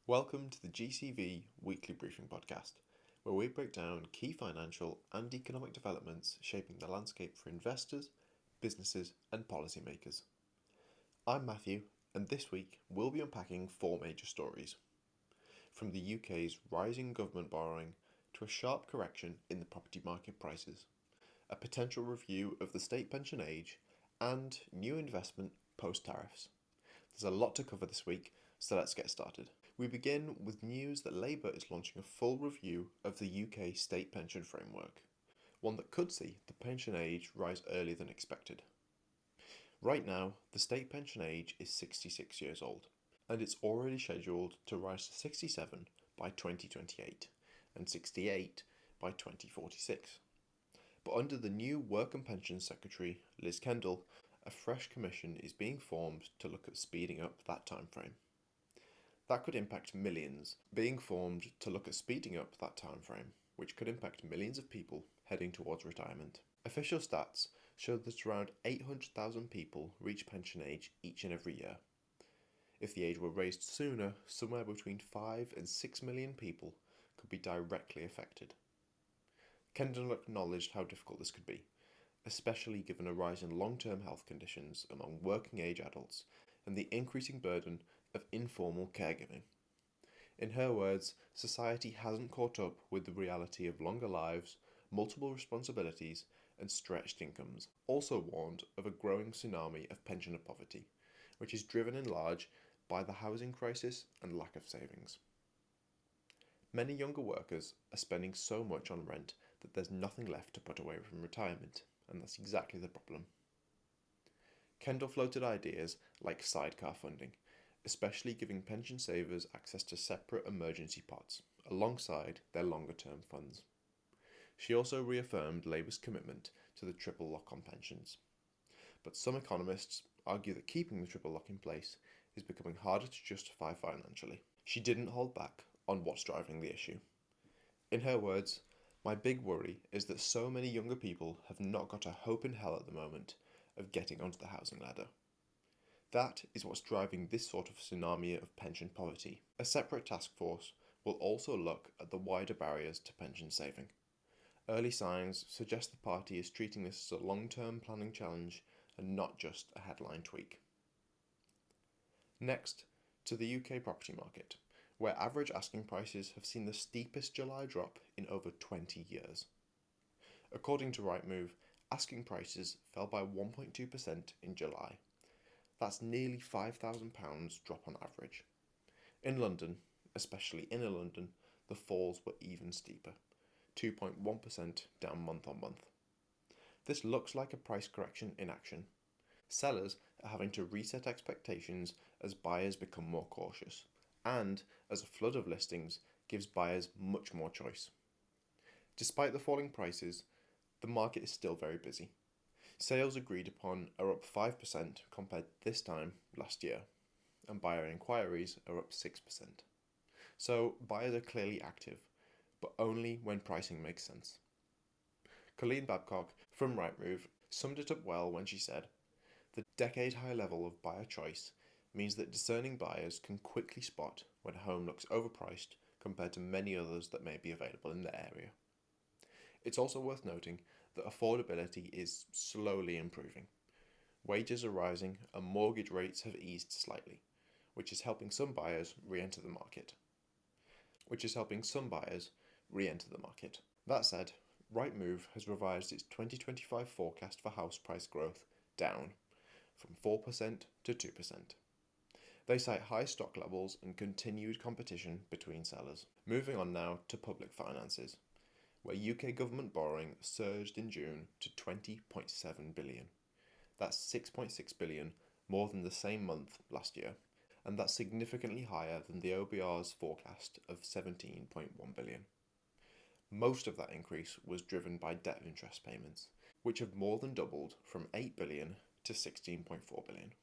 Welcome to the GCV Weekly Briefing Podcast, where we break down key financial and economic developments shaping the landscape for investors, businesses, and policymakers. I'm Matthew, and this week we'll be unpacking four major stories. From the UK's rising government borrowing to a sharp correction in the property market prices, a potential review of the state pension age, and new investment post-tariffs. There's a lot to cover this week, so let's get started. We begin with news that Labour is launching a full review of the UK state pension framework, one that could see the pension age rise earlier than expected. Right now, the state pension age is 66 years old, and it's already scheduled to rise to 67 by 2028 and 68 by 2046. But under the new Work and Pensions Secretary, Liz Kendall, a fresh commission is being formed to look at speeding up that timeframe. That could impact millions, which could impact millions of people heading towards retirement. Official stats show that around 800,000 people reach pension age each and every year. If the age were raised sooner, somewhere between 5 and 6 million people could be directly affected. Kendall acknowledged how difficult this could be, especially given a rise in long-term health conditions among working-age adults and the increasing burden of informal caregiving. In her words, society hasn't caught up with the reality of longer lives, multiple responsibilities, and stretched incomes. Also warned of a growing tsunami of pensioner poverty, which is driven in large by the housing crisis and lack of savings. Many younger workers are spending so much on rent that there's nothing left to put away from retirement, and that's exactly the problem. Kendall floated ideas like sidecar funding, especially giving pension savers access to separate emergency pots, alongside their longer-term funds. She also reaffirmed Labour's commitment to the triple lock on pensions. But some economists argue that keeping the triple lock in place is becoming harder to justify financially. She didn't hold back on what's driving the issue. In her words, "My big worry is that so many younger people have not got a hope in hell at the moment of getting onto the housing ladder. That is what's driving this sort of tsunami of pension poverty." A separate task force will also look at the wider barriers to pension saving. Early signs suggest the party is treating this as a long-term planning challenge and not just a headline tweak. Next, to the UK property market, where average asking prices have seen the steepest July drop in over 20 years. According to Rightmove, asking prices fell by 1.2% in July. That's nearly £5,000 drop on average. In London, especially inner London, the falls were even steeper, 2.1% down month on month. This looks like a price correction in action. Sellers are having to reset expectations as buyers become more cautious, and as a flood of listings gives buyers much more choice. Despite the falling prices, the market is still very busy. Sales agreed upon are up 5% compared to this time last year, and buyer inquiries are up 6%. So buyers are clearly active, but only when pricing makes sense. Colleen Babcock from Rightmove summed it up well when she said, "The decade-high level of buyer choice means that discerning buyers can quickly spot when a home looks overpriced compared to many others that may be available in their area." It's also worth noting that affordability is slowly improving. Wages are rising and mortgage rates have eased slightly, which is helping some buyers re-enter the market. That said, Rightmove has revised its 2025 forecast for house price growth down from 4% to 2%. They cite high stock levels and continued competition between sellers. Moving on now to public finances, where UK government borrowing surged in June to £20.7 billion. That's £6.6 billion more than the same month last year, and that's significantly higher than the OBR's forecast of £17.1 billion. Most of that increase was driven by debt interest payments, which have more than doubled from £8 billion to £16.4 billion.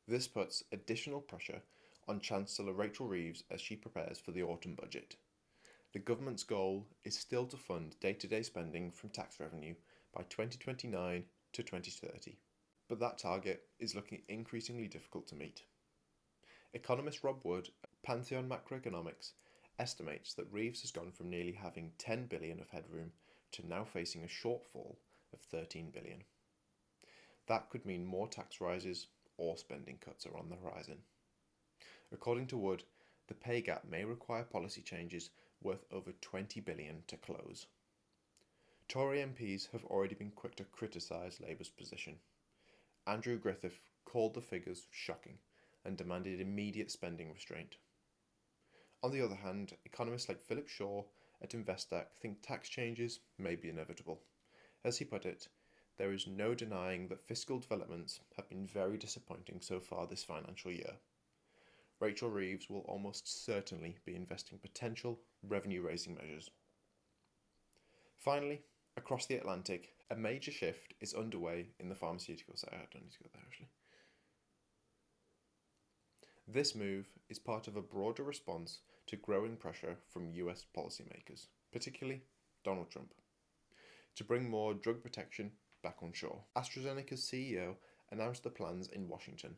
This puts additional pressure on Chancellor Rachel Reeves as she prepares for the autumn budget. The government's goal is still to fund day-to-day spending from tax revenue by 2029 to 2030, but that target is looking increasingly difficult to meet. Economist Rob Wood Pantheon Macroeconomics estimates that Reeves has gone from nearly having 10 billion of headroom to now facing a shortfall of 13 billion. That could mean more tax rises or spending cuts are on the horizon. According to Wood, the pay gap may require policy changes worth over 20 billion to close. Tory MPs have already been quick to criticise Labour's position. Andrew Griffith called the figures shocking and demanded immediate spending restraint. On the other hand, economists like Philip Shaw at Investec think tax changes may be inevitable. As he put it, there is no denying that fiscal developments have been very disappointing so far this financial year. Rachel Reeves will almost certainly be investing potential revenue-raising measures. Finally, across the Atlantic, a major shift is underway in the pharmaceutical sector. I don't need to go there actually. This move is part of a broader response to growing pressure from US policymakers, particularly Donald Trump, to bring more drug protection back on shore. AstraZeneca's CEO announced the plans in Washington.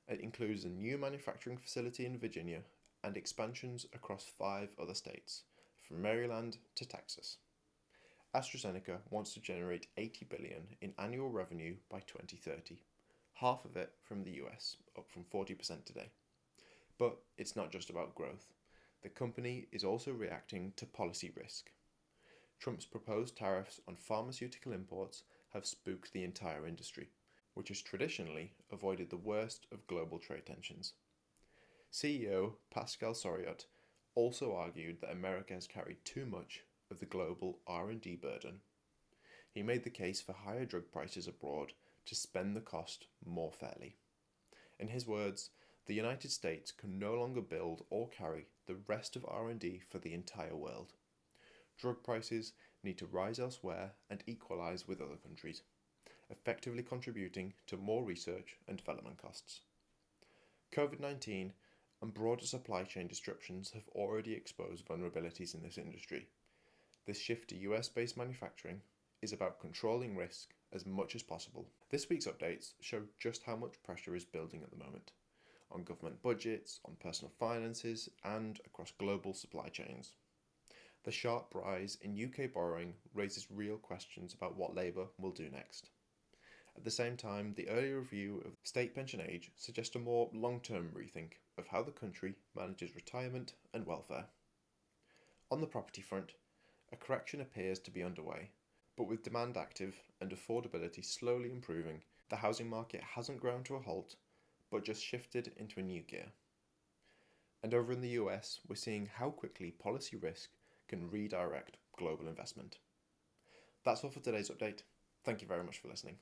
It includes a new manufacturing facility in Virginia and expansions across 5 other states, from Maryland to Texas. AstraZeneca wants to generate $80 billion in annual revenue by 2030, half of it from the US, up from 40% today. But it's not just about growth. The company is also reacting to policy risk. Trump's proposed tariffs on pharmaceutical imports have spooked the entire industry, which has traditionally avoided the worst of global trade tensions. CEO Pascal Soriot also argued that America has carried too much of the global R&D burden. He made the case for higher drug prices abroad to spend the cost more fairly. In his words, the United States can no longer build or carry the rest of R&D for the entire world. Drug prices need to rise elsewhere and equalise with other countries, effectively contributing to more research and development costs. COVID-19 and broader supply chain disruptions have already exposed vulnerabilities in this industry. This shift to US-based manufacturing is about controlling risk as much as possible. This week's updates show just how much pressure is building at the moment, on government budgets, on personal finances, and across global supply chains. The sharp rise in UK borrowing raises real questions about what Labour will do next. At the same time, the early review of state pension age suggests a more long-term rethink of how the country manages retirement and welfare. On the property front, a correction appears to be underway, but with demand active and affordability slowly improving, the housing market hasn't ground to a halt, but just shifted into a new gear. And over in the US, we're seeing how quickly policy risk can redirect global investment. That's all for today's update. Thank you very much for listening.